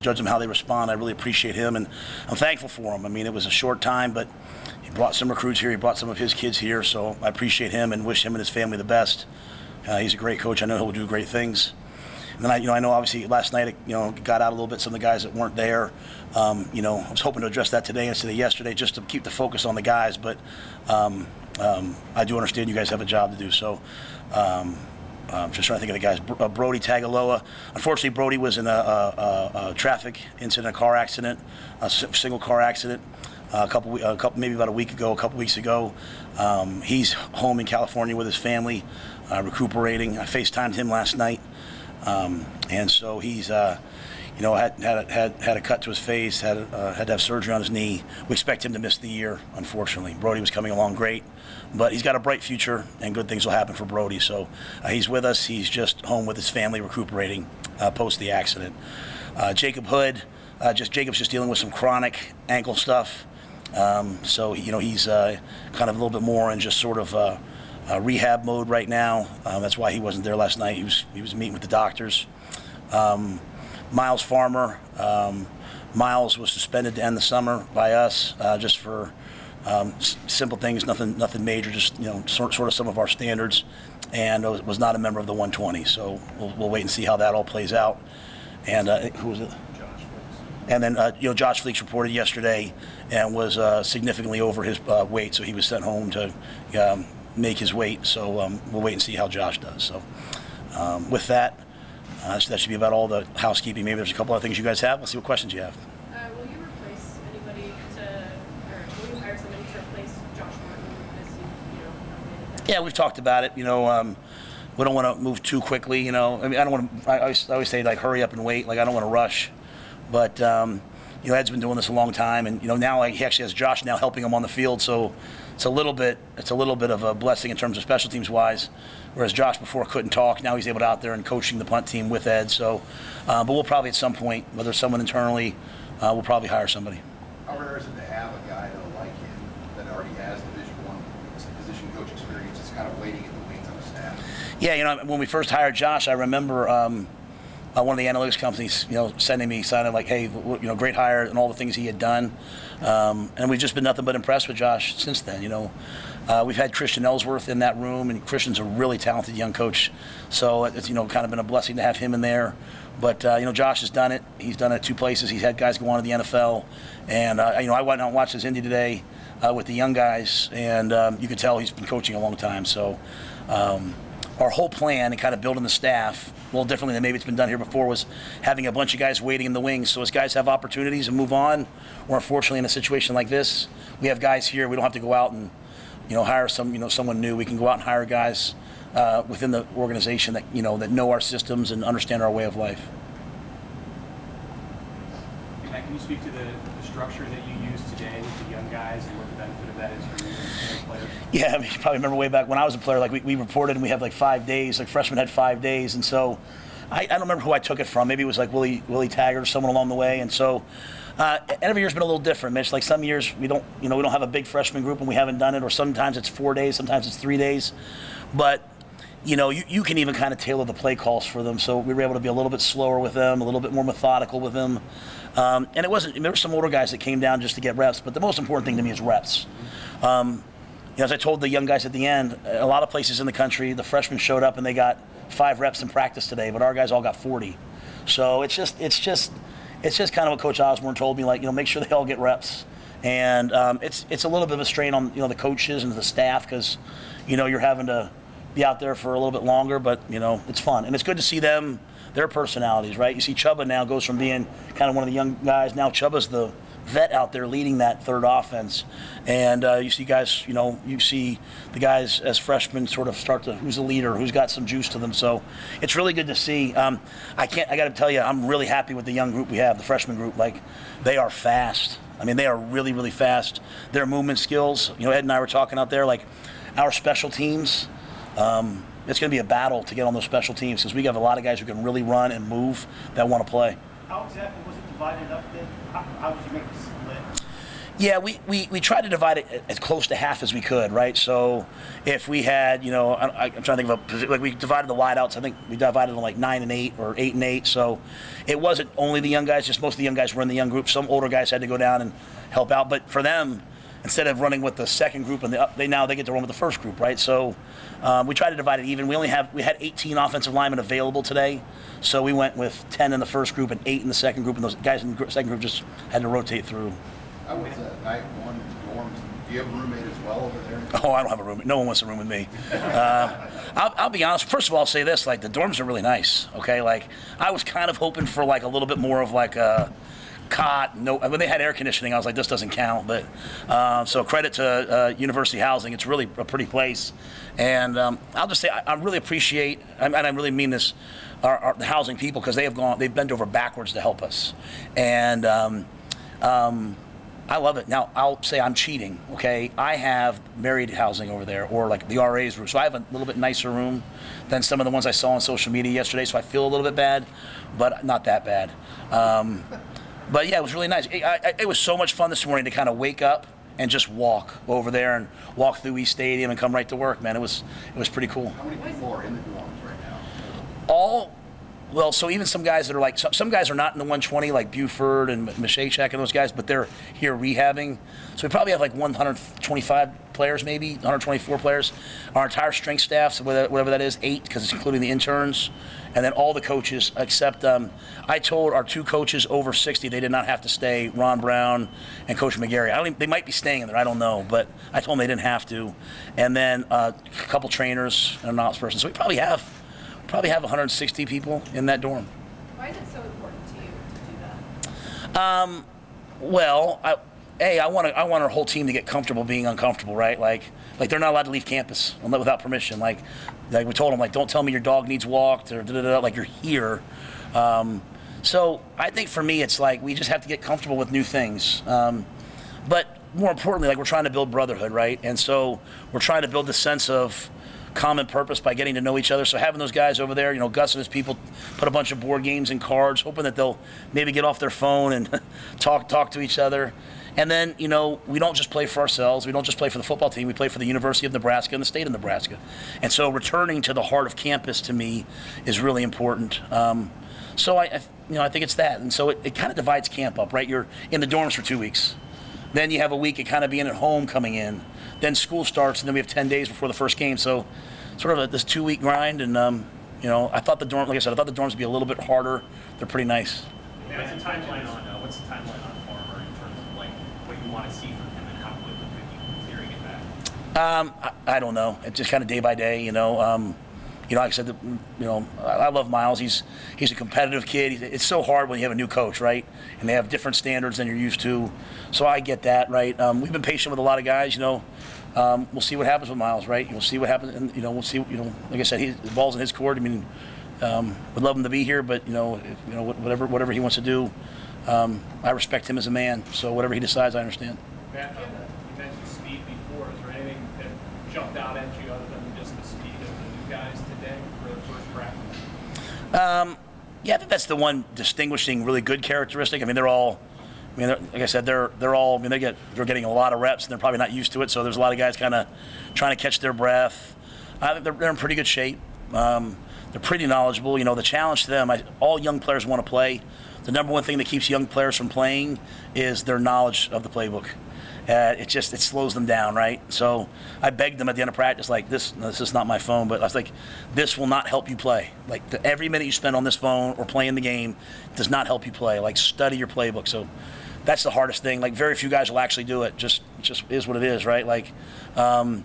judge them how they respond. I really appreciate him, and I'm thankful for him. I mean, it was a short time, but he brought some recruits here. He brought some of his kids here, so I appreciate him and wish him and his family the best. He's a great coach. I know he'll do great things. And then I know obviously last night, got out a little bit. Some of the guys that weren't there. I was hoping to address that today instead of yesterday, just to keep the focus on the guys. But I do understand you guys have a job to do. So just trying to think of the guys. Brody Tagaloa. Unfortunately, Brody was in a traffic incident, a car accident, a single car accident. Maybe about a couple weeks ago. He's home in California with his family, recuperating. I FaceTimed him last night. And so he's, had a cut to his face, had to have surgery on his knee. We expect him to miss the year, unfortunately. Brody was coming along great, but he's got a bright future, and good things will happen for Brody. So he's with us. He's just home with his family, recuperating post the accident. Jacob Hood, Jacob's just dealing with some chronic ankle stuff. So he's kind of a little bit more in just sort of rehab mode right now. That's why he wasn't there last night. He was meeting with the doctors. Miles Farmer. Miles was suspended to end the summer by us, just for simple things, nothing major, just sort of some of our standards, and was not a member of the 120. So we'll wait and see how that all plays out. And who was it? And then, Josh Fleeks reported yesterday and was significantly over his weight, so he was sent home to make his weight. So we'll wait and see how Josh does. So with that, that should be about all the housekeeping. Maybe there's a couple other things you guys have. Let's see what questions you have. Will you replace anybody or will you hire somebody to replace Josh Martin? Yeah, we've talked about it. We don't want to move too quickly. I don't want to. I always say hurry up and wait. I don't want to rush. But Ed's been doing this a long time, and now he actually has Josh now helping him on the field. So it's a little bit of a blessing in terms of special teams wise. Whereas Josh before couldn't talk, now he's able to out there and coaching the punt team with Ed. So, but we'll probably at some point, whether it's someone internally, we'll probably hire somebody. How rare is it to have a guy like him that already has Division I position coach experience, is kind of waiting in the wings on the staff? Yeah, when we first hired Josh, I remember. One of the analytics companies, sending me, signing hey, great hire and all the things he had done, and we've just been nothing but impressed with Josh since then. We've had Christian Ellsworth in that room, and Christian's a really talented young coach, so it's kind of been a blessing to have him in there. But Josh has done it. He's done it at two places. He's had guys go on to the NFL, and I went out and watched his Indy today with the young guys, and you could tell he's been coaching a long time. So. Our whole plan and kind of building the staff, a little differently than maybe it's been done here before, was having a bunch of guys waiting in the wings. So as guys have opportunities and move on, or unfortunately in a situation like this, we have guys here. We don't have to go out and hire someone new. We can go out and hire guys within the organization that that know our systems and understand our way of life. Hey, Matt, can you speak to the structure that you used today with the young guys and what the benefit of that is for you as players? Yeah, you probably remember way back when I was a player, we reported and we have 5 days, freshmen had 5 days, and so I don't remember who I took it from. Maybe it was Willie Taggart or someone along the way, and so every year's been a little different, Mitch. Some years we don't have a big freshman group and we haven't done it, or sometimes it's 4 days, sometimes it's 3 days, but you can even kind of tailor the play calls for them. So we were able to be a little bit slower with them, a little bit more methodical with them. And there were some older guys that came down just to get reps, but the most important thing to me is reps. As I told the young guys at the end, a lot of places in the country, the freshmen showed up and they got 5 reps in practice today, but our guys all got 40. So it's just kind of what Coach Osborne told me, make sure they all get reps. And it's a little bit of a strain on the coaches and the staff, because you're having to be out there for a little bit longer, but it's fun and it's good to see them, their personalities, right? You see Chubba now goes from being kind of one of the young guys, now Chubba's the vet out there leading that third offense, and you see guys, you see the guys as freshmen sort of start to, who's the leader, who's got some juice to them. So it's really good to see. I got to tell you, I'm really happy with the young group we have, the freshman group. They are fast. I mean, they are really, really fast. Their movement skills, Ed and I were talking out there, our special teams. It's going to be a battle to get on those special teams, because we have a lot of guys who can really run and move that want to play. How exactly was it divided up then? How did you make the split? Yeah, we tried to divide it as close to half as we could, right? So if we had, I'm trying to think of like we divided the wideouts. I think we divided them like 9 and 8 or 8 and 8. So it wasn't only the young guys; just most of the young guys were in the young group. Some older guys had to go down and help out. But for them, instead of running with the second group and they get to run with the first group, right? So we tried to divide it even. We had 18 offensive linemen available today, so we went with 10 in the first group and 8 in the second group, and those guys in the second group just had to rotate through. How was that night one dorms? Do you have a roommate as well over there? Oh, I don't have a roommate. No one wants to room with me. I'll be honest. First of all, I'll say this: like the dorms are really nice. Okay, like I was kind of hoping for like a little bit more of like a cot. No, when they had air conditioning, I was like, this doesn't count. But so credit to University Housing. It's really a pretty place. And I'll just say I really appreciate, and I really mean this, the housing people, because they've bent over backwards to help us. And I love it. Now, I'll say I'm cheating, okay? I have married housing over there, or like the RA's room. So I have a little bit nicer room than some of the ones I saw on social media yesterday, so I feel a little bit bad, but not that bad. But yeah, it was really nice. It was so much fun this morning to kind of wake up and just walk over there and walk through East Stadium and come right to work, man. It was pretty cool. How many people are in the dorms right now? Well, so even some guys that are like, some guys are not in the 120, like Buford and Mashachak and those guys, but they're here rehabbing. So we probably have like 125 players, maybe 124 players. Our entire strength staff, so whatever that is, 8, because it's including the interns, and then all the coaches except I told our 2 coaches over 60 they did not have to stay, Ron Brown and Coach McGarry. They might be staying in there, I don't know, but I told them they didn't have to. And then a couple trainers and an ops person. So we probably have 160 people in that dorm. Why is it so important to you to do that? Well, I want our whole team to get comfortable being uncomfortable, right? Like they're not allowed to leave campus without permission. Like we told them, like, don't tell me your dog needs walked or like you're here. So I think for me, it's like we just have to get comfortable with new things. But more importantly, like we're trying to build brotherhood, right? And so we're trying to build the sense of common purpose by getting to know each other. So having those guys over there, Gus and his people put a bunch of board games and cards, hoping that they'll maybe get off their phone and talk to each other. And then, we don't just play for ourselves. We don't just play for the football team. We play for the University of Nebraska and the state of Nebraska. And so returning to the heart of campus to me is really important. So I think it's that. And so it kind of divides camp up, right? You're in the dorms for 2 weeks. Then you have a week of kind of being at home coming in. Then school starts, and then we have 10 days before the first game. So sort of this 2-week grind. And, I thought the dorms would be a little bit harder. They're pretty nice. What's the timeline on Farmer in terms of like what you want to see from him and how quickly could you clearing it back? I don't know. It's just kind of day by day, like I said, I love Miles. He's a competitive kid. It's so hard when you have a new coach, right? And they have different standards than you're used to. So I get that, right? We've been patient with a lot of guys, We'll see what happens with Miles, right? We'll see what happens, and we'll see. Like I said, the ball's in his court. I mean, would love him to be here, but whatever he wants to do, I respect him as a man. So whatever he decides, I understand. Matt, you mentioned speed before. Is there anything that jumped out at you other than just the speed of the new guys today for the first practice? Yeah, I think that's the one distinguishing, really good characteristic. I mean, like I said, they're all. I mean, they're getting a lot of reps, and they're probably not used to it. So there's a lot of guys kind of trying to catch their breath. I think they're in pretty good shape. They're pretty knowledgeable. The challenge to them, all young players want to play. The number one thing that keeps young players from playing is their knowledge of the playbook. It slows them down, right? So I begged them at the end of practice, like, this is not my phone, but I was like, this will not help you play. Like, every minute you spend on this phone or playing the game does not help you play. Like, study your playbook. So that's the hardest thing. Like, very few guys will actually do it. Just is what it is, right? Like, but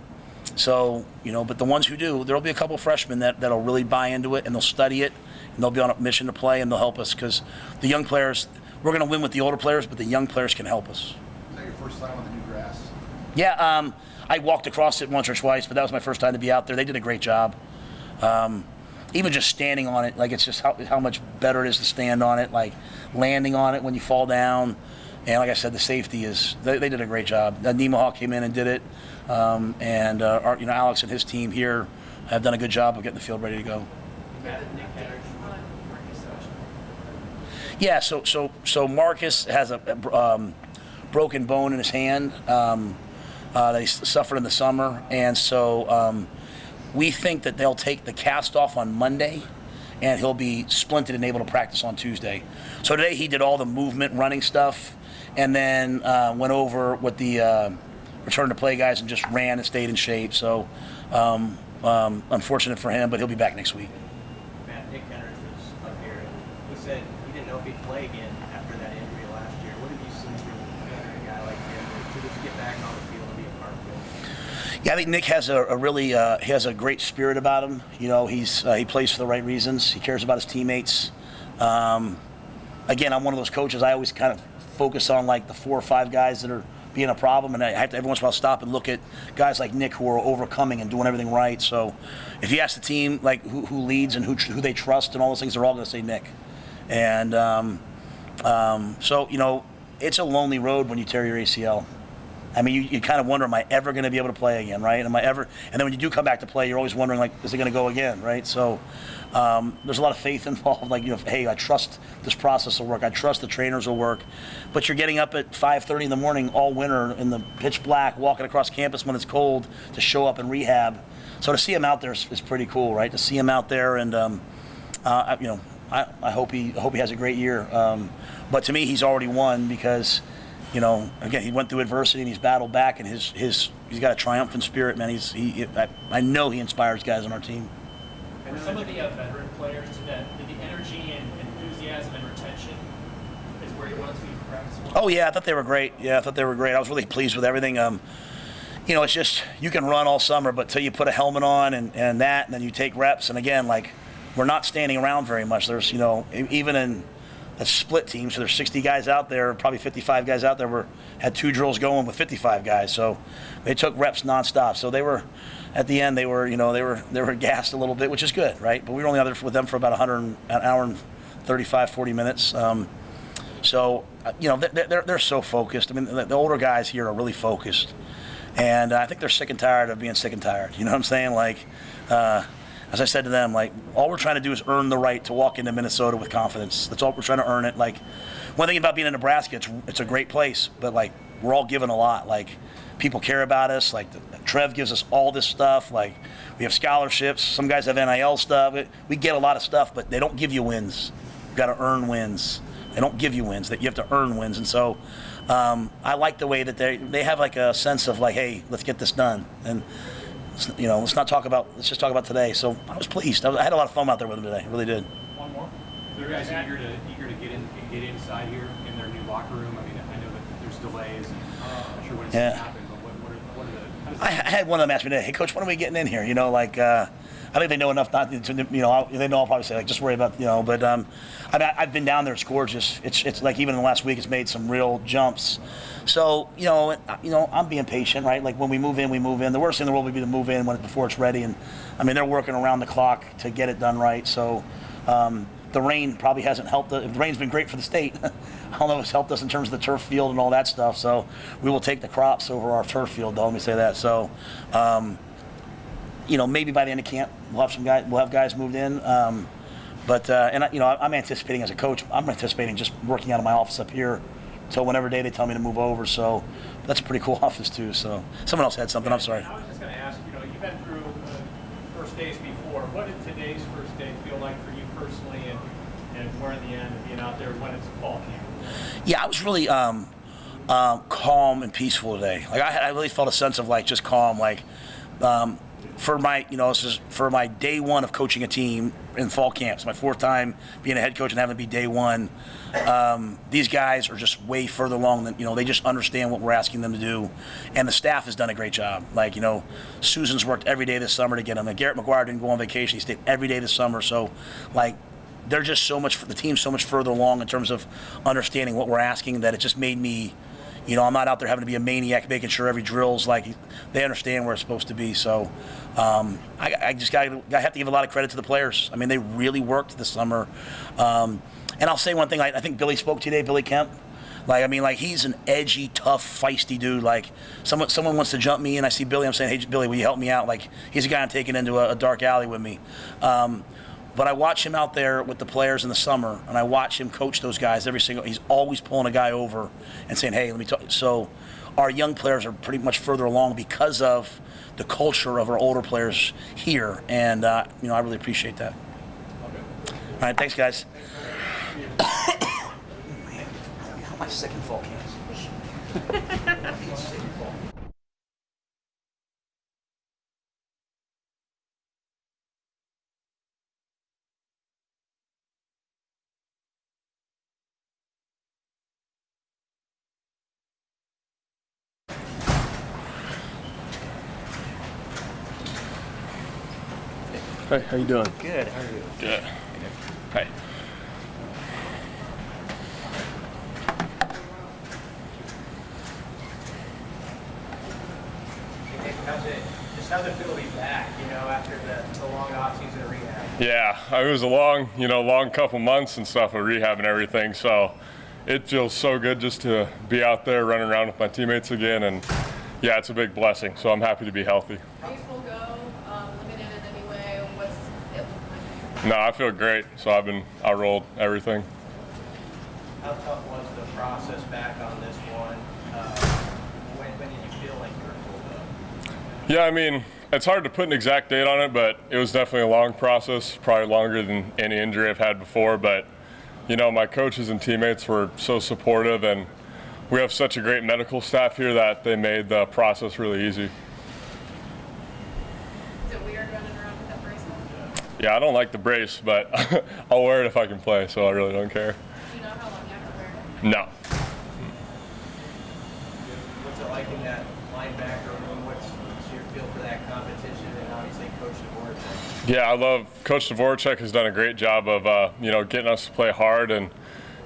the ones who do, there'll be a couple freshmen that'll really buy into it, and they'll study it, and they'll be on a mission to play, and they'll help us, because the young players, we're going to win with the older players, but the young players can help us. Is that your first time on the new grass? Yeah, I walked across it once or twice, but that was my first time to be out there. They did a great job. Even just standing on it, like, it's just how much better it is to stand on it, like landing on it when you fall down. And like I said, the safety they did a great job. Nemaha came in and did it. And Alex and his team here have done a good job of getting the field ready to go. Yeah, so Marcus has a broken bone in his hand that he suffered in the summer, and so we think that they'll take the cast off on Monday, and he'll be splinted and able to practice on Tuesday. So today he did all the movement, running stuff, and then went over with the return to play guys and just ran and stayed in shape. So unfortunate for him, but he'll be back next week. Matt, Nick Henrich was up here, and he said he didn't know if he'd play again after that injury last year. What have you seen from a guy like him to just get back on the field and be a part of it? Yeah, I think Nick has a really he has a great spirit about him. You know, he plays for the right reasons. He cares about his teammates. Again, I'm one of those coaches. I always kind of focus on like the 4 or 5 guys that are being a problem, and I have to every once in a while stop and look at guys like Nick who are overcoming and doing everything right. So, if you ask the team like who leads and who they trust and all those things, they're all going to say Nick. And so you know, it's a lonely road when you tear your ACL. I mean, you kind of wonder, am I ever going to be able to play again, right? Am I ever? And then when you do come back to play, you're always wondering, like, is it going to go again, right? So there's a lot of faith involved. Like, you know, hey, I trust this process will work. I trust the trainers will work. But you're getting up at 5:30 in the morning all winter in the pitch black, walking across campus when it's cold to show up and rehab. So to see him out there is pretty cool, right? To see him out there, and you know, I hope he has a great year. But to me, he's already won because, you know, again, he went through adversity and he's battled back, and he's got a triumphant spirit, man. I know he inspires guys on our team. And for some of the veteran players, the energy and enthusiasm and retention is where you want to be for practice. Oh yeah, I thought they were great. I was really pleased with everything. You know, it's just you can run all summer, but till you put a helmet on and then you take reps. And again, like, we're not standing around very much. There's, you know, even in a split team, so there's 60 guys out there, probably 55 guys out there. Had 2 drills going with 55 guys, so they took reps nonstop. So they were, at the end, they were gassed a little bit, which is good, right? But we were only out there with them for about an hour and 35, 40 minutes. So you know, they're so focused. I mean, the older guys here are really focused, and I think they're sick and tired of being sick and tired. You know what I'm saying? Like, as I said to them, like, all we're trying to do is earn the right to walk into Minnesota with confidence. That's all we're trying to earn it. Like, one thing about being in Nebraska, it's a great place, but like, we're all given a lot. Like, people care about us. Like, Trev gives us all this stuff. Like, we have scholarships. Some guys have NIL stuff. We get a lot of stuff, but they don't give you wins. You've got to earn wins. They don't give you wins. That you have to earn wins. And so I like the way that they have like a sense of like, hey, let's get this done. And you know, let's just talk about today. So I was pleased. I had a lot of fun out there with them today. I really did. One more. Are guys eager to get inside here in their new locker room? I mean, I know that there's delays, and I'm not sure when it's going to happen, but what are the? I had one of them ask me today, hey, Coach, when are we getting in here? You know, like, I think they know enough not to, you know, they know I'll probably say, like, just worry about, you know, but I mean, I've been down there. It's gorgeous. It's like, even in the last week, it's made some real jumps. So, you know, I'm being patient, right? Like, when we move in, we move in. The worst thing in the world would be to move in before it's ready. And, I mean, they're working around the clock to get it done right. So, the rain probably hasn't helped. The rain's been great for the state. I don't know if it's helped us in terms of the turf field and all that stuff. So, we will take the crops over our turf field, though. Let me say that. So, you know, maybe by the end of camp, we'll have guys moved in. You know, I'm anticipating as a coach, I'm anticipating just working out of my office up here until whatever day they tell me to move over. So that's a pretty cool office too. So someone else had something. I'm sorry. I was just going to ask, you know, you've been through first days before. What did today's first day feel like for you personally, and we're in the end of being out there when it's fall camp? Yeah, I was really calm and peaceful today. Like, I really felt a sense of like just calm. Like, for my, you know, this is for my day one of coaching a team in fall camp. It's my 4th time being a head coach and having to be day one. These guys are just way further along than, you know, they just understand what we're asking them to do. And the staff has done a great job. Like, you know, Susan's worked every day this summer to get them. And Garrett McGuire didn't go on vacation. He stayed every day this summer. So, like, they're just the team's so much further along in terms of understanding what we're asking that it just made me, you know, I'm not out there having to be a maniac making sure every drill's like, they understand where it's supposed to be. So I have to give a lot of credit to the players. I mean, they really worked this summer. And I'll say one thing, I think Billy spoke today, Billy Kemp. Like, I mean, like, he's an edgy, tough, feisty dude. Like, someone wants to jump me and I see Billy, I'm saying, hey, Billy, will you help me out? Like, he's a guy I'm taking into a dark alley with me. But I watch him out there with the players in the summer, and I watch him coach those guys he's always pulling a guy over and saying, hey, let me talk. So our young players are pretty much further along because of the culture of our older players here, and I really appreciate that. All right, thanks, guys. My second fall cans. Hey, how you doing? Good. How are you? Good. Hey. How's it feel to be back, after the long off-season of rehab? Yeah, it was a long couple months and stuff of rehab and everything, so it feels so good just to be out there running around with my teammates again, and yeah, it's a big blessing, so I'm happy to be healthy. How you full go? Limited in any way? What's it look like? No, I feel great, so I rolled everything. How tough was the process back on this one? When did you feel like you were full go? Yeah, I mean, it's hard to put an exact date on it, but it was definitely a long process, probably longer than any injury I've had before. But, my coaches and teammates were so supportive, and we have such a great medical staff here that they made the process really easy. Is it weird running around with that bracelet? Yeah, I don't like the brace, but I'll wear it if I can play, so I really don't care. Do you know how long you have to wear it? No. What's it like in that linebacker room? What's your feel for that competition, and obviously Coach Dvorak? Yeah, I love Coach Dvorak has done a great job of getting us to play hard and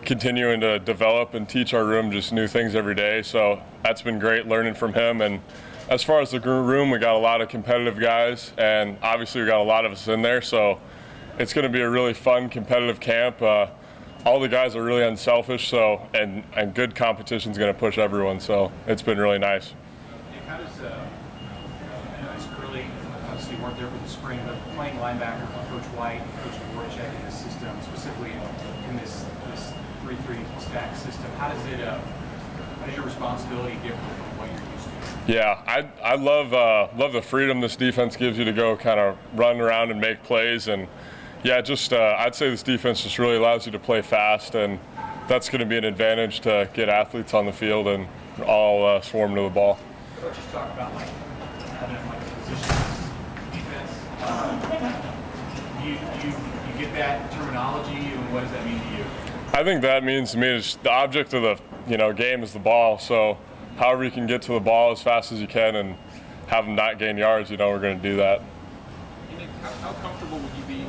continuing to develop and teach our room just new things every day. So that's been great learning from him. And as far as the room, we got a lot of competitive guys, and obviously we got a lot of us in there. So it's going to be a really fun, competitive camp. All the guys are really unselfish, so and good competition is going to push everyone. So it's been really nice. Nick, how does, I know it's early, obviously you weren't there for the spring, but playing linebacker for Coach White, Coach Dvorak in this system, specifically in this 3-3 stack system, how does your responsibility differ from what you're used to? Yeah, I love the freedom this defense gives you to go kind of run around and make plays, and yeah, just I'd say this defense just really allows you to play fast, and that's going to be an advantage to get athletes on the field and all swarm to the ball. Coaches talk about having a positionless defense. You get that terminology, and what does that mean to you? I think that means to me is the object of the game is the ball. So however you can get to the ball as fast as you can and have them not gain yards, we're going to do that. Nick, how comfortable would you be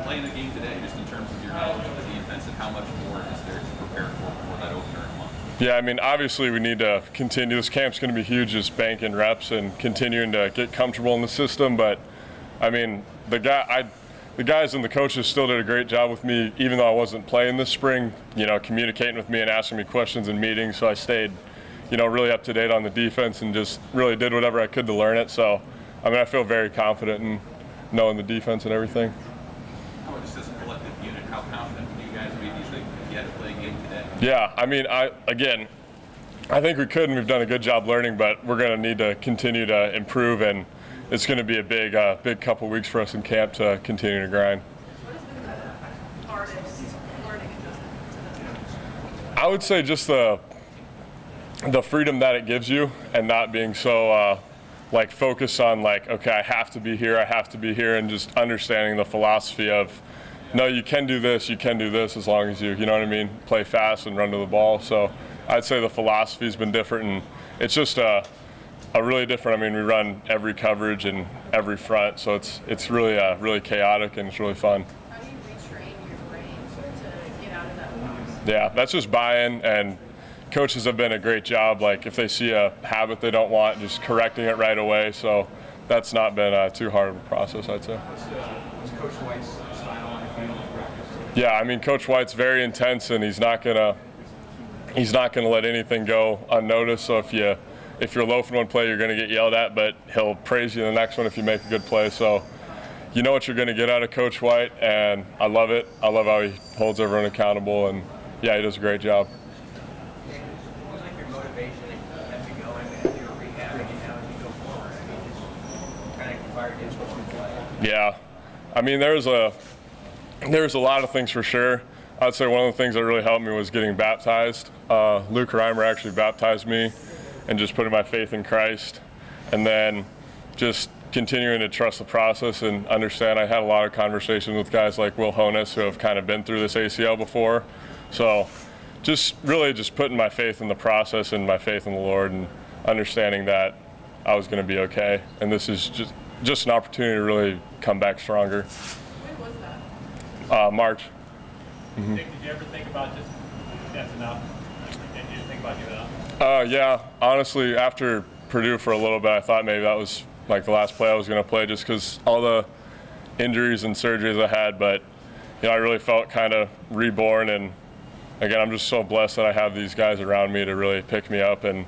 playing the game today, just in terms of your knowledge of the defense, and how much more is there to prepare for that opener in a month? Yeah, I mean, obviously we need to continue. This camp's going to be huge, just banking reps and continuing to get comfortable in the system. But I mean, the guys and the coaches still did a great job with me, even though I wasn't playing this spring, communicating with me and asking me questions in meetings. So I stayed, really up to date on the defense and just really did whatever I could to learn it. So, I mean, I feel very confident in knowing the defense and everything. How about just as a collective unit, how confident would you guys be, do you think, if you had to play a game today? Yeah, I mean, I think we could, and we've done a good job learning, but we're going to need to continue to improve, and it's going to be a big couple weeks for us in camp to continue to grind. What has been the hardest learning adjustment? I would say just the freedom that it gives you, and not being so focused on okay, I have to be here, and just understanding the philosophy of no, you can do this as long as you know what I mean, play fast and run to the ball. So I'd say the philosophy's been different, and it's just a really different. I mean, we run every coverage and every front, so it's really chaotic, and it's really fun. How do you retrain your brain to get out of that box? Yeah, that's just buy-in, and coaches have been a great job. If they see a habit they don't want, just correcting it right away. So that's not been too hard of a process, I'd say. What's Coach White's style on the field in practice? Yeah, I mean, Coach White's very intense, and he's not gonna let anything go unnoticed. So if you're loafing one play, you're gonna get yelled at, but he'll praise you the next one if you make a good play. So you know what you're going to get out of Coach White, and I love it. I love how he holds everyone accountable, and yeah, he does a great job. What was like your motivation to keep you going as you were rehabbing and now as you go forward? I mean, just kind of fired into what you play. Yeah, I mean, there's a lot of things for sure. I'd say one of the things that really helped me was getting baptized. Luke Reimer actually baptized me, and just putting my faith in Christ, and then just continuing to trust the process and understand. I had a lot of conversations with guys like Will Honus who have kind of been through this ACL before. So just really just putting my faith in the process and my faith in the Lord, and understanding that I was going to be okay. And this is just an opportunity to really come back stronger. When was that? March. Nick, did you ever think about just, that's enough? Did you think about giving up? Yeah, honestly, after Purdue for a little bit, I thought maybe that was like the last play I was going to play, just because all the injuries and surgeries I had. But I really felt kind of reborn, and again, I'm just so blessed that I have these guys around me to really pick me up, and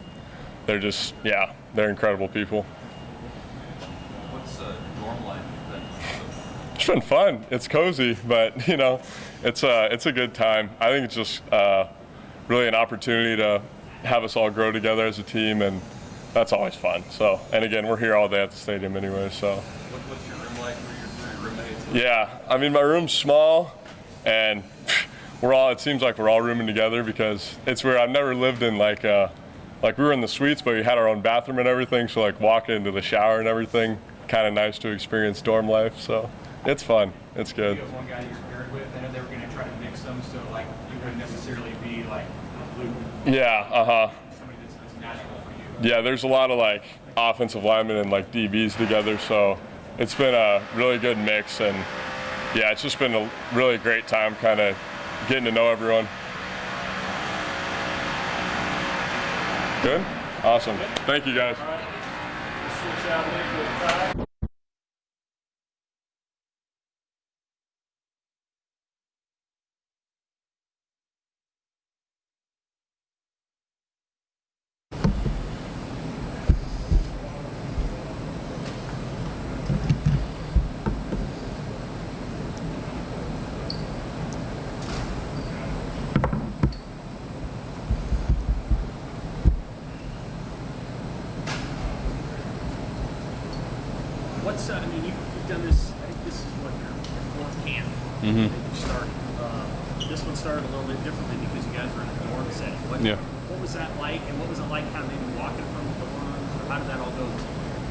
they're just, they're incredible people. What's dorm life been? It's been fun. It's cozy, but it's a good time. I think it's just really an opportunity to have us all grow together as a team, and that's always fun. So, and again, we're here all day at the stadium anyway. So. What's your room like? Who are your roommates? Yeah, I mean, my room's small, and it seems like we're all rooming together, because it's where I've never lived in like we were in the suites, but we had our own bathroom and everything. So like walking into the shower and everything, kind of nice to experience dorm life. So it's fun. It's good. You have one guy you're paired with. I know they were going to try to mix them, so like you wouldn't necessarily be like Luke. Yeah. Somebody that's natural for you. Yeah, there's a lot of like offensive linemen and like DBs together, so it's been a really good mix, and yeah, it's just been a really great time kind of getting to know everyone. Good? Awesome. Thank you, guys. All right. Let's switch out Nick with Ty. I mean, you've done this, I think this is what, your fourth camp that you started. This one started a little bit differently because you guys were in a dorm setting. What was that like, and what was it like kind of maybe walking from the dorms, or how did that all go?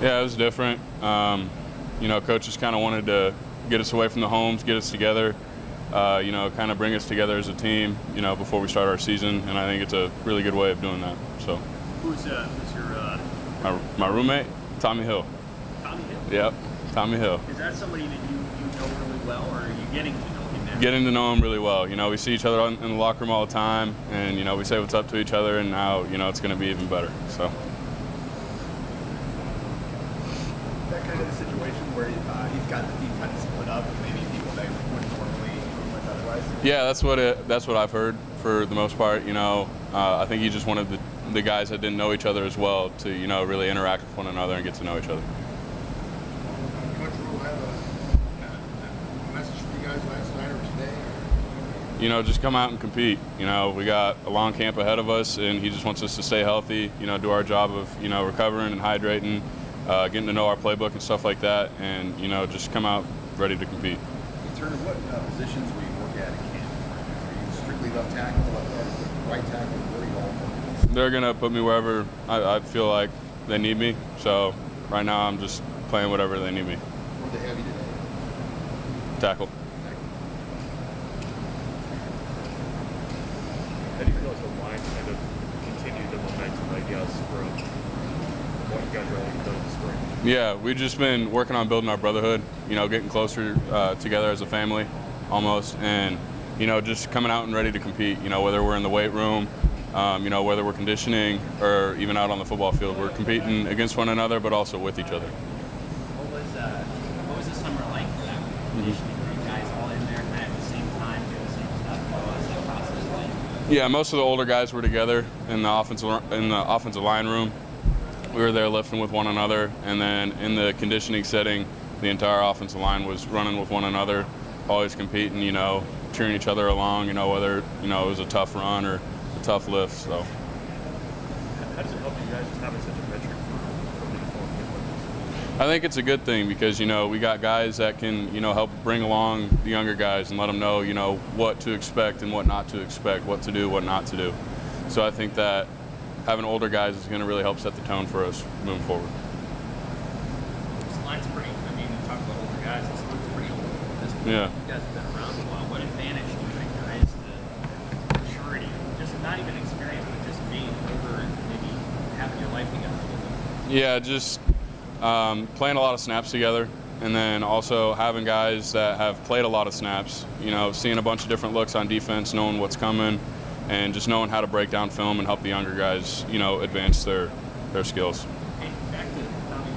Yeah, it was different. Coaches kind of wanted to get us away from the homes, get us together, kind of bring us together as a team, before we start our season, and I think it's a really good way of doing that. So. Who's your my roommate, Tommy Hill. Tommy Hill? Yep, Tommy Hill. Is that somebody that you know really well, or are you getting to know him now? Getting to know him really well. We see each other in the locker room all the time, and we say what's up to each other, and now it's going to be even better. So. That kind of a situation where he's got the team kind of split up, maybe people that wouldn't normally with otherwise. Yeah, that's what I've heard for the most part. I think he just wanted the guys that didn't know each other as well to really interact with one another and get to know each other. Coach Rhule have a message for you guys last night or today? Just come out and compete. We got a long camp ahead of us, and he just wants us to stay healthy, do our job of, recovering and hydrating, getting to know our playbook and stuff like that, and, just come out ready to compete. In terms of what positions will you work at in camp? Are you strictly left tackle, right tackle, where are you all? They're going to put me wherever I feel like they need me, so right now I'm just playing whatever they need me. Where they have you today? Tackle. How do you feel like the line kind of continued the momentum, I guess, from what you guys are already done this spring? Yeah, we've just been working on building our brotherhood, getting closer together as a family almost, and, just coming out and ready to compete, whether we're in the weight room, whether we're conditioning or even out on the football field. We're competing against one another, but also with each other. What was this summer like for that conditioning? Were you guys all in there kind of at the same time doing the same stuff? What was that process like? Yeah, most of the older guys were together in the offensive line room. We were there lifting with one another, and then in the conditioning setting, the entire offensive line was running with one another, always competing, cheering each other along, whether, it was a tough run or a tough lift. So. How does it help you guys just having such a metric for uniform game? I think it's a good thing because, we got guys that can, help bring along the younger guys and let them know, what to expect and what not to expect, what to do, what not to do. So I think that having older guys is going to really help set the tone for us moving forward. This line's pretty, you talk about older guys, this line's pretty old. Yeah. You guys have been around a while. What advantage do you think there is to maturity? Just not even experience, but just being older and maybe having your life together a little bit? Yeah, just playing a lot of snaps together, and then also having guys that have played a lot of snaps, seeing a bunch of different looks on defense, knowing what's coming, and just knowing how to break down film and help the younger guys, advance their skills. Hey, back to Tommy,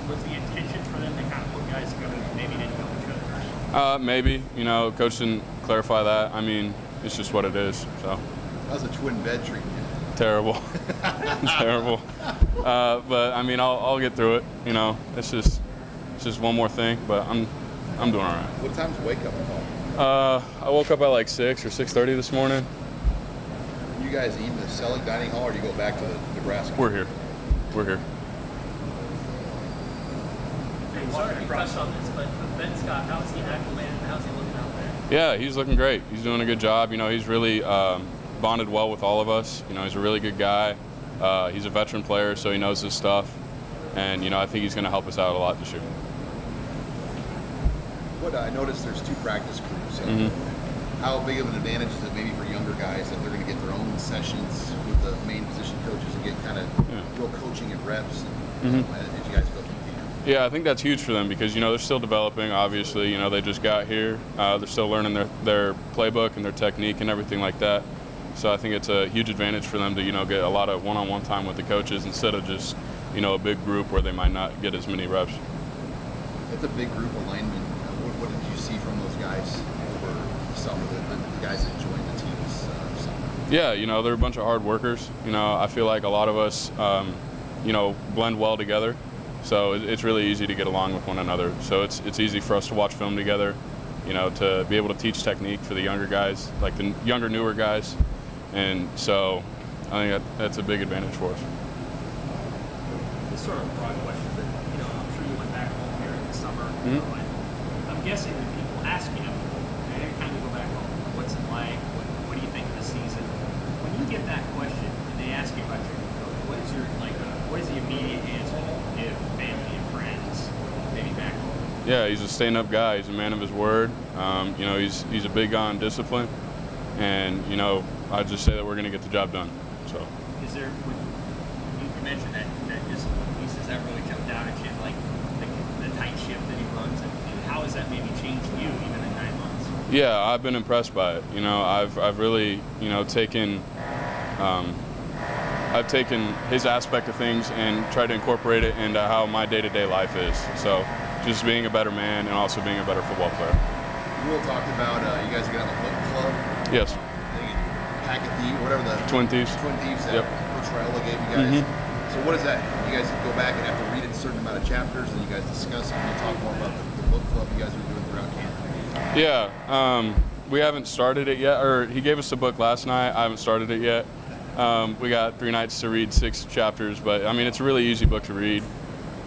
was the intention for them to kind of put guys together that maybe didn't know each other? Maybe, coach didn't clarify that. It's just what it is. So. How's a twin bed treating you? Terrible. Terrible. But I'll get through it. It's just one more thing. But I'm doing all right. What time's wake up call? I woke up at like 6 or 6:30 this morning. You guys eat in the Selleck dining hall, or do you go back to the Nebraska? We're here. I'm sorry to crush on this, but Ben Scott, how's he acclimated? How's he looking out there? Yeah, he's looking great. He's doing a good job. He's really bonded well with all of us. He's a really good guy. He's a veteran player, so he knows his stuff. And, I think he's going to help us out a lot this year. What I noticed, there's 2 practice groups. How big of an advantage is it maybe for younger guys that they're going to get their own sessions with the main position coaches and get kind of real coaching and reps as you guys go through camp? Yeah, I think that's huge for them because, they're still developing, obviously. They just got here. They're still learning their playbook and their technique and everything like that. So I think it's a huge advantage for them to, get a lot of one-on-one time with the coaches instead of just, a big group where they might not get as many reps. It's a big group of linemen. What did you see from those guys over summer, the guys that joined the team this summer? Yeah, they're a bunch of hard workers. I feel like a lot of us, blend well together. So it's really easy to get along with one another. So it's easy for us to watch film together, to be able to teach technique for the younger guys, like the younger, newer guys. And so I think that's a big advantage for us. It's sort of a broad question, but I'm sure you went back home here in the summer. And I'm guessing that people ask you, every time you go back home, what's it like? What do you think of the season? When you get that question and they ask you about your coach, what is the immediate answer you give family and friends, maybe back home? Yeah, he's a stand-up guy. He's a man of his word. He's a big on discipline, and I just say that we're going to get the job done. So. Is there? You mentioned that discipline piece. Does that really jump out at you, like the tight ship that he runs, and how has that maybe changed you even in 9 months? Yeah, I've been impressed by it. I've really taken. I've taken his aspect of things and tried to incorporate it into how my day-to-day life is. So, just being a better man and also being a better football player. Rhule talked about you guys are going to have a book club. Yes. Packet Thief, whatever the Twin Thieves that Coach Rhule gave you guys. So what is that? You guys go back and have to read a certain amount of chapters, and you guys discuss and talk more about the book club you guys are doing throughout camp. Yeah, we haven't started it yet, or he gave us a book last night. I haven't started it yet. We got 3 nights to read 6 chapters, but it's a really easy book to read.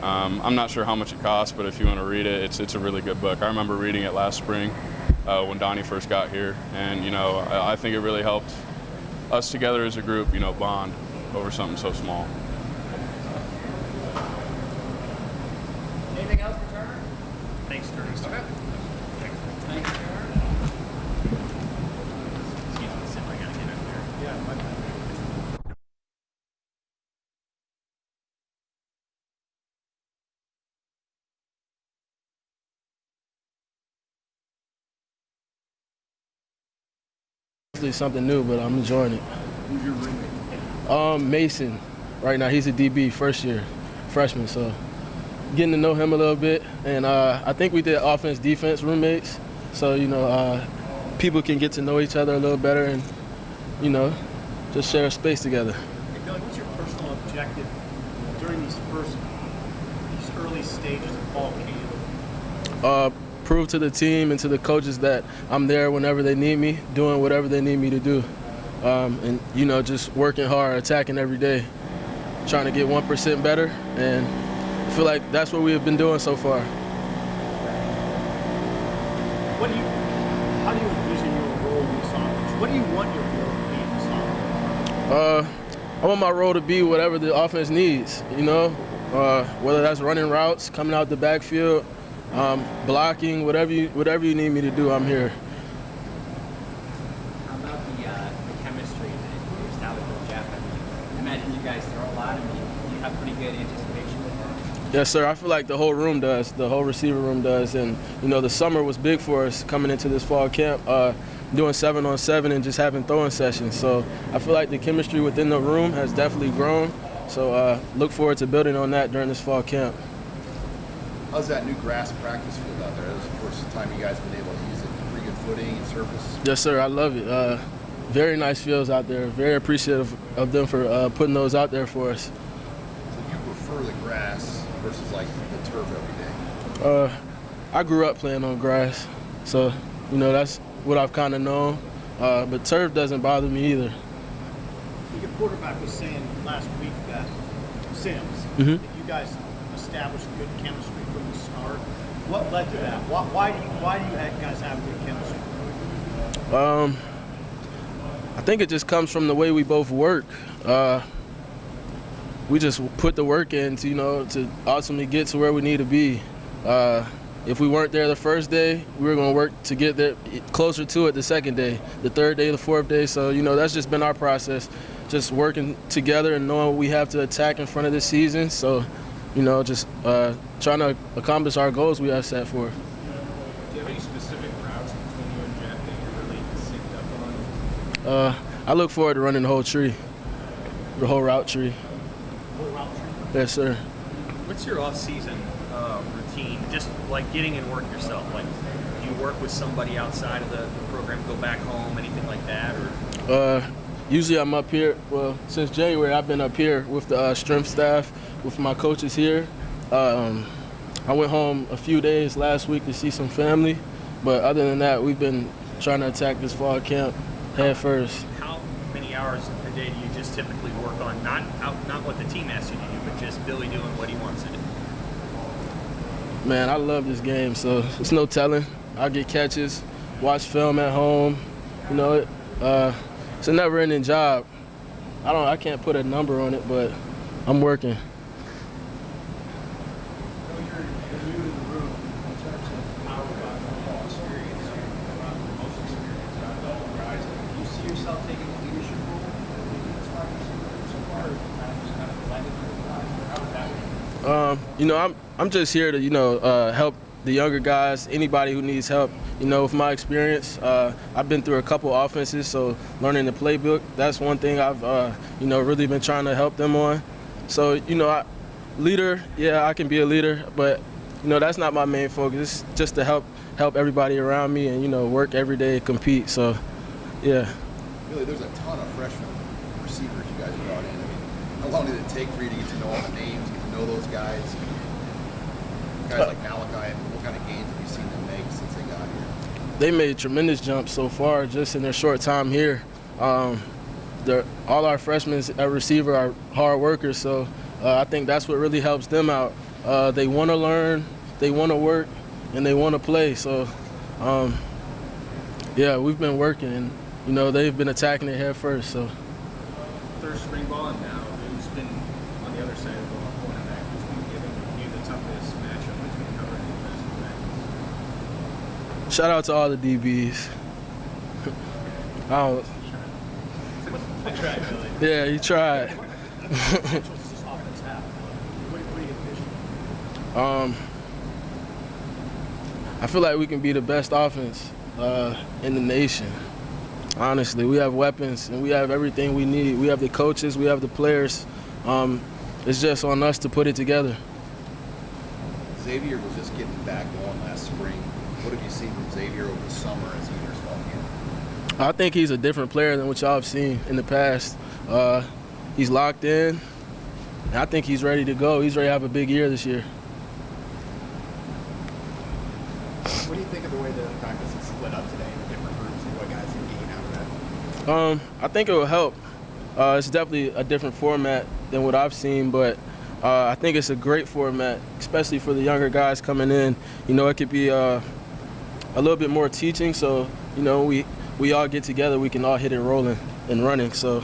I'm not sure how much it costs, but if you want to read it, it's a really good book. I remember reading it last spring when Donnie first got here, and I think it really helped us together as a group, bond over something so small. Anything else for Turner? Thanks, Turner. Okay. Thanks, Turner. Excuse me, Sim, I gotta get up there. Yeah, my bad. Something new, but I'm enjoying it. Who's your roommate? Mason. Right now, he's a DB, first year, freshman. So, getting to know him a little bit, and I think we did offense, defense roommates. So people can get to know each other a little better, and just share a space together. Hey, Billy, what's your personal objective during these early stages of fall camp? prove to the team and to the coaches that I'm there whenever they need me, doing whatever they need me to do. And, you know, just working hard, attacking every day, trying to get 1% better. And I feel like that's what we have been doing so far. How do you envision your role in this offense? What do you want your role to be in this offense? I want my role to be whatever the offense needs, you know, whether that's running routes, coming out the backfield, blocking, whatever you need me to do, I'm here. How about the chemistry that you established with Jeff? I imagine you guys throw a lot. You have pretty good anticipation with that. Yes, sir. I feel like the whole room does, the whole receiver room does. And, you know, the summer was big for us coming into this fall camp, doing 7-on-7 and just having throwing sessions. So I feel like the chemistry within the room has definitely grown. So look forward to building on that during this fall camp. How's that new grass practice field out there? That was the first time you guys been able to use it. Pretty good footing and surface. Yes, sir. I love it. Very nice fields out there. Very appreciative of them for putting those out there for us. So you prefer the grass versus like the turf every day? I grew up playing on grass, so you know that's what I've kind of known. But turf doesn't bother me either. Your quarterback was saying last week that Sims, Mm-hmm. that you guys established good chemistry from the start. What led to that? Why do you guys have good chemistry? I think it just comes from the way we both work. We just put the work in to, you know, to ultimately get to where we need to be. If we weren't there the first day, we were going to work to get there closer to it the second day, the third day, the fourth day. So, you know, that's just been our process, just working together and knowing what we have to attack in front of this season. So, you know, just trying to accomplish our goals we have set for. Do you have any specific routes between you and Jeff that you're really synced up on? I look forward to running the whole tree, the whole route tree. Whole route tree? Yes, sir. What's your off-season routine? Just like getting in work yourself. Like, do you work with somebody outside of the program, go back home, anything like that, or? Usually I'm up here. Well, since January, I've been up here with the strength staff, with my coaches here. I went home a few days last week to see some family, but other than that, we've been trying to attack this fall camp head first. How many hours a day do you just typically work on? Not what the team asks you to do, but just Billy doing what he wants to do. Man, I love this game, so it's no telling. I get catches, watch film at home. You know, it's a never-ending job. I can't put a number on it, but I'm working. You know, I'm just here to, you know, help the younger guys, anybody who needs help. You know, with my experience, I've been through a couple offenses, so learning the playbook, that's one thing I've, you know, really been trying to help them on. So, you know, leader, yeah, I can be a leader, but, you know, that's not my main focus. It's just to help everybody around me and, you know, work every day, compete. So, yeah. Really, there's a ton of freshman receivers you guys brought in. I mean, how long did it take for you to get to know all the names, get to know those guys? Guys like Malachi, what kind of gains have you seen them make since they got here? They made tremendous jumps so far just in their short time here. All our freshmen at receiver are hard workers, so I think that's what really helps them out. They want to learn, they want to work, and they want to play. So, yeah, we've been working, and, you know, they've been attacking it head first. So. Third spring ball, and now who's been on the other side of the ball, cornerback, who's been giving you the toughest matchup, who's been covering the best practice? Shout out to all the DBs. I tried, Billy. Yeah, you tried. I feel like we can be the best offense in the nation. Honestly, we have weapons and we have everything we need. We have the coaches, we have the players. It's just on us to put it together. Xavier was just getting back going last spring. What have you seen from Xavier over the summer as he enters fall camp? I think he's a different player than what y'all have seen in the past. He's locked in, and I think he's ready to go. He's ready to have a big year this year. What do you think of the way the practice is split up today into different groups and what guys can gain out of that? I think it will help. It's definitely a different format than what I've seen, but I think it's a great format, especially for the younger guys coming in. You know, it could be a little bit more teaching, so, you know, we all get together, we can all hit it rolling and running. So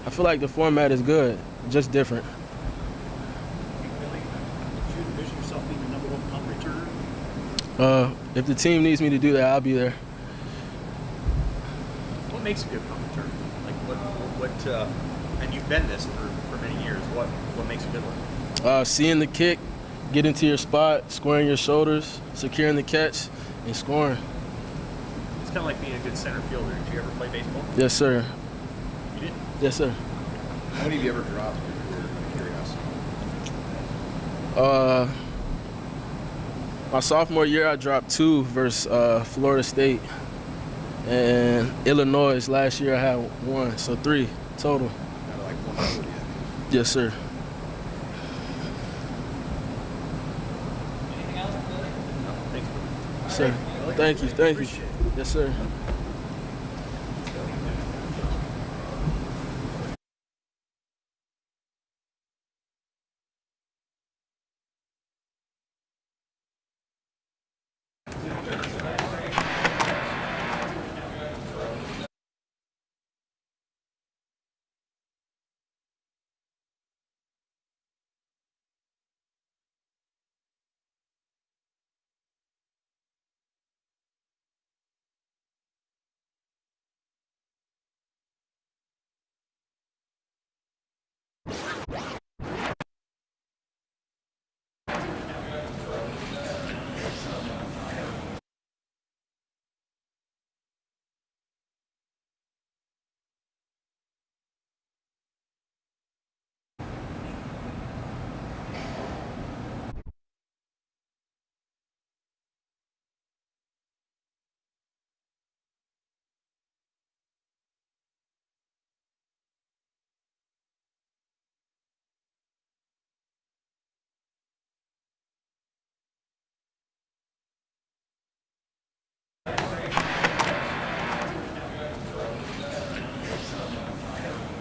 I feel like the format is good, just different. Do you envision yourself being the number one punt returner? If the team needs me to do that, I'll be there. What makes a good punt returner? Like and you've been this for many years. What makes a good one? Seeing the kick, getting to your spot, squaring your shoulders, securing the catch, and scoring. It's kind of like being a good center fielder. Did you ever play baseball? Yes, sir. You did? Yes, sir. How many have you ever dropped in your career, out of curiosity? My sophomore year, I dropped 2 versus Florida State. And Illinois, last year I had 1, so 3 total. Out of like 140, I think. Yes, sir. Anything else, Billy? Thanks. Sir. Thank you. Thank you. Yes, sir.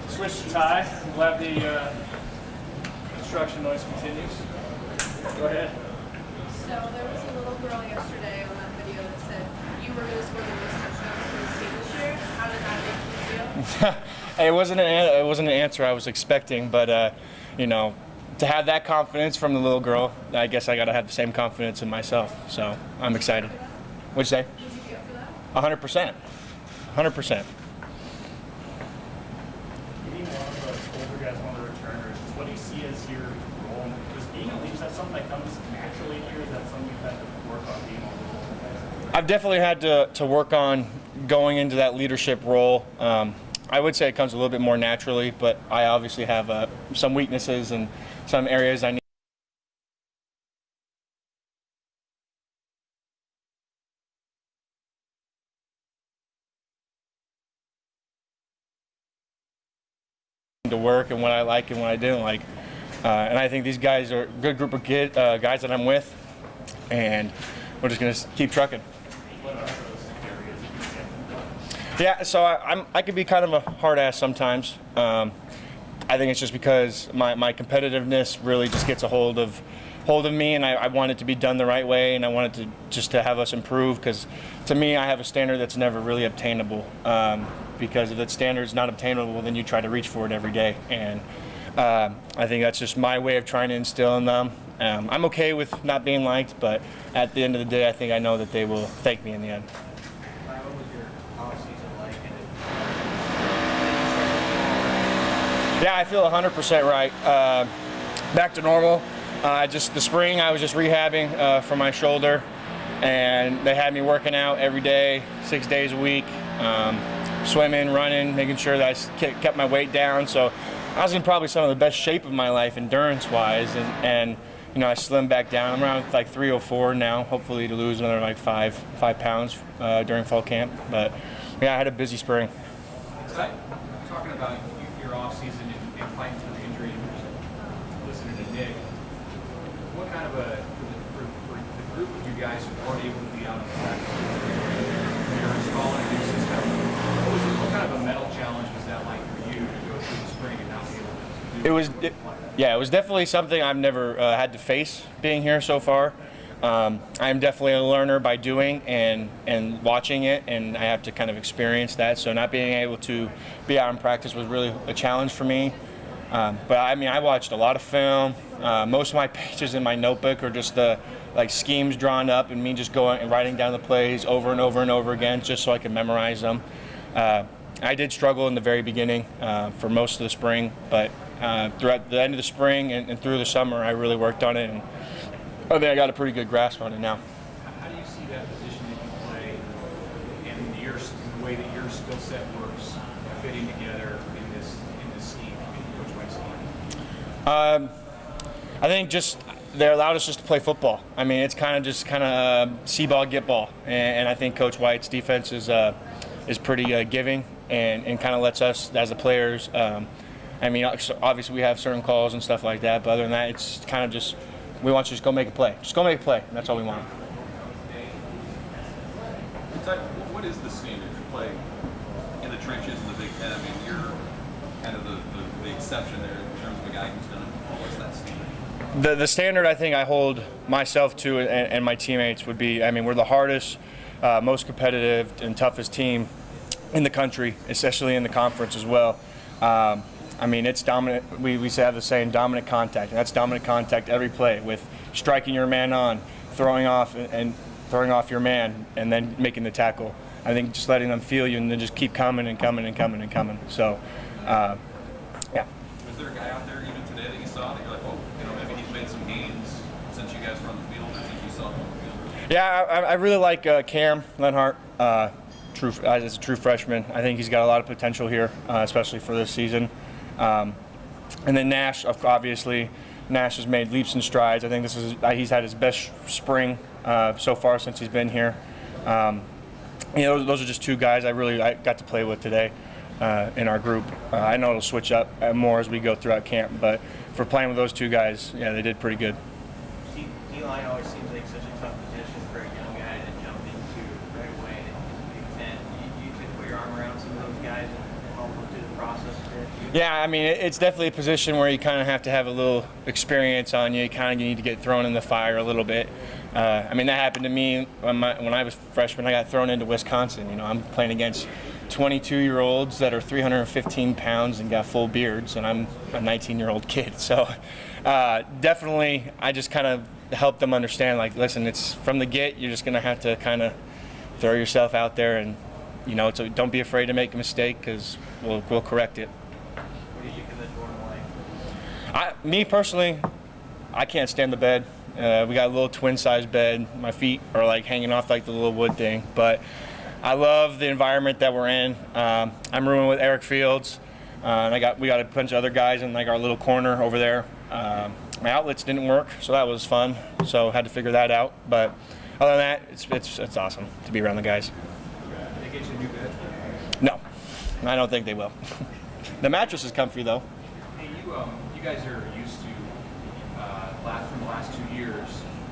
Switch to tie. I'm glad the construction noise continues. Go ahead. So there was a little girl yesterday on that video that said you were going to score the most touchdowns for the team this year. How did that make you feel? It wasn't an answer I was expecting, but you know, to have that confidence from the little girl, I guess I got to have the same confidence in myself. So I'm excited. What'd you say? Did you feel for that? 100%. 100%. Being one of the older guys, one of the returners, what do you see as your role? Because being a leader, is that something that comes naturally here? Is that something you've had to work on being one of the older guys? I've definitely had to work on going into that leadership role. I would say it comes a little bit more naturally, but I obviously have some weaknesses and some areas I need to work and what I like and what I didn't like. And I think these guys are a good group of guys that I'm with, and we're just going to keep trucking. Yeah, so I could be kind of a hard ass sometimes. I think it's just because my competitiveness really just gets a hold of me, and I want it to be done the right way, and I want it to just to have us improve, because to me I have a standard that's never really obtainable. Because if that standard is not obtainable, then you try to reach for it every day, and I think that's just my way of trying to instill in them. I'm okay with not being liked, but at the end of the day, I think I know that they will thank me in the end. What was your off-season like? Yeah, I feel 100% right. Back to normal. Just the spring, I was just rehabbing for my shoulder, and they had me working out every day, 6 days a week, swimming, running, making sure that I kept my weight down. So I was in probably some of the best shape of my life, endurance-wise, and you know, I slimmed back down. I'm around like 304 now, hopefully to lose another like 5 pounds during fall camp. But yeah, I had a busy spring. Talking about your off-season and fighting through injury, listening to Nick, what kind of for the group of you guys who weren't able to be out on the practice field. You're installing a new system. What kind of a mental challenge was that like for you to go through the spring and not be able to do it? Yeah, it was definitely something I've never had to face being here so far. I'm definitely a learner by doing and watching it, and I have to kind of experience that. So not being able to be out in practice was really a challenge for me. But I mean, I watched a lot of film. Most of my pages in my notebook are just the schemes drawn up and me just going and writing down the plays over and over and over again just so I can memorize them. I did struggle in the very beginning for most of the spring, but throughout the end of the spring and through the summer, I really worked on it, and I think I got a pretty good grasp on it now. How do you see that position that you play and the way that your skill set works fitting together in this scheme, in Coach White's scheme? I think just they allowed us just to play football. I mean, it's kind of see ball, get ball, and I think Coach White's defense is pretty giving and kind of lets us as the players. I mean, obviously we have certain calls and stuff like that, but other than that, it's kind of just we want you to just go make a play. Just go make a play, and that's all we want. What is the standard to play in the trenches in the Big Ten? I mean, you're kind of the exception there in terms of a guy who's done it before. What's that standard? The standard I think I hold myself to and my teammates would be, I mean, we're the hardest, most competitive and toughest team in the country, especially in the conference as well. I mean, it's dominant. We have the saying dominant contact, and that's dominant contact every play with striking your man on, throwing off your man, and then making the tackle. I think just letting them feel you and then just keep coming and coming and coming and coming. So, yeah. Was there a guy out there even today that you saw that you're like, oh, maybe he's made some gains since you guys were on the field or since you saw him on the field? Yeah, I really like Cam Lenhart. As a true freshman, I think he's got a lot of potential here, especially for this season. And then Nash, obviously, Nash has made leaps and strides. I think he's had his best spring so far since he's been here. Those are just two guys I got to play with today in our group. I know it'll switch up more as we go throughout camp, but for playing with those two guys, yeah, they did pretty good. D-line always seems like such a tough position for a young guy to jump into right away in the Big Ten. You could put your arm around some of those guys and help them through the process a bit. Yeah, I mean, it's definitely a position where you kind of have to have a little experience on you. You kind of need to get thrown in the fire a little bit. I mean, that happened to me when I was a freshman. I got thrown into Wisconsin. I'm playing against 22-year-olds that are 315 pounds and got full beards, and I'm a 19-year-old kid. So definitely, I just kind of helped them understand, like, listen, it's from the get, you're just going to have to kind of throw yourself out there and, so don't be afraid to make a mistake because we'll correct it. What do you think of the dorm life? Me personally, I can't stand the bed. We got a little twin-size bed. My feet are like hanging off like the little wood thing, but I love the environment that we're in. I'm rooming with Eric Fields, and we got a bunch of other guys in like our little corner over there. My outlets didn't work, so that was fun. So had to figure that out. But other than that, it's awesome to be around the guys. They get you a new bed? No, I don't think they will. The mattress is comfy though. Hey, you guys are used to from the last 2 years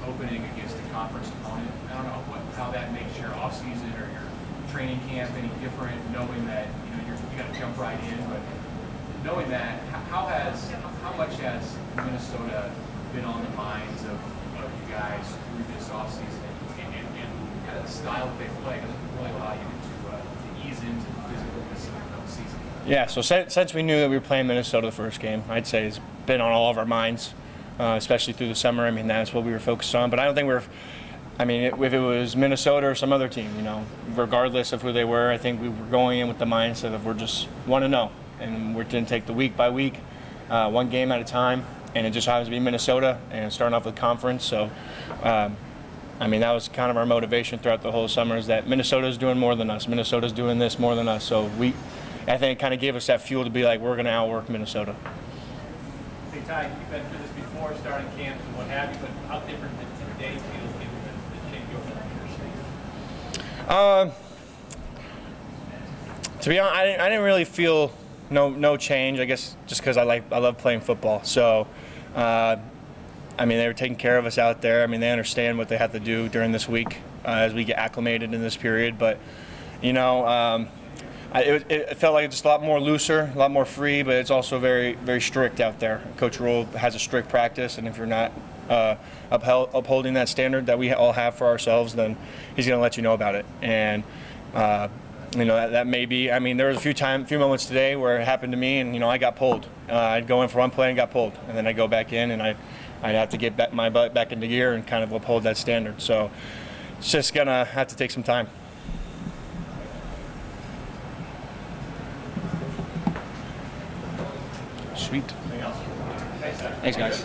opening against a conference opponent. I don't know how that makes your off season or your training camp any different, knowing that you got to jump right in. But knowing that, how much has Minnesota been on the minds of you guys through this off season and kind of the style that they play doesn't really allow you to ease into the physicalness of the season? Yeah, so since we knew that we were playing Minnesota the first game, I'd say it's been on all of our minds. Especially through the summer. I mean, that's what we were focused on. But I don't think if it was Minnesota or some other team, regardless of who they were, I think we were going in with the mindset of we're just want to know. And we're going to take the week by week, one game at a time. And it just happens to be Minnesota and starting off with conference. So, that was kind of our motivation throughout the whole summer is that Minnesota's doing more than us. Minnesota's doing this more than us. So I think it kind of gave us that fuel to be like, we're going to outwork Minnesota. Hey, Ty, you've been through this before, starting camps and what have you, but how different did today feel given the change over To be honest, I didn't really feel no change. I guess just because I love playing football. So I I mean, they were taking care of us out there. I mean, they understand what they have to do during this week as we get acclimated in this period. But, you know, it felt like just a lot more looser, a lot more free, but it's also very, very strict out there. Coach Rhule has a strict practice, and if you're not upholding that standard that we all have for ourselves, then he's going to let you know about it. And you know, that may be. I mean, there was a few moments today where it happened to me, and you know, I got pulled. I'd go in for one play and got pulled, and then I go back in, and I'd have to get my butt back into gear and kind of uphold that standard. So it's just gonna have to take some time. Sweet. Thanks, guys.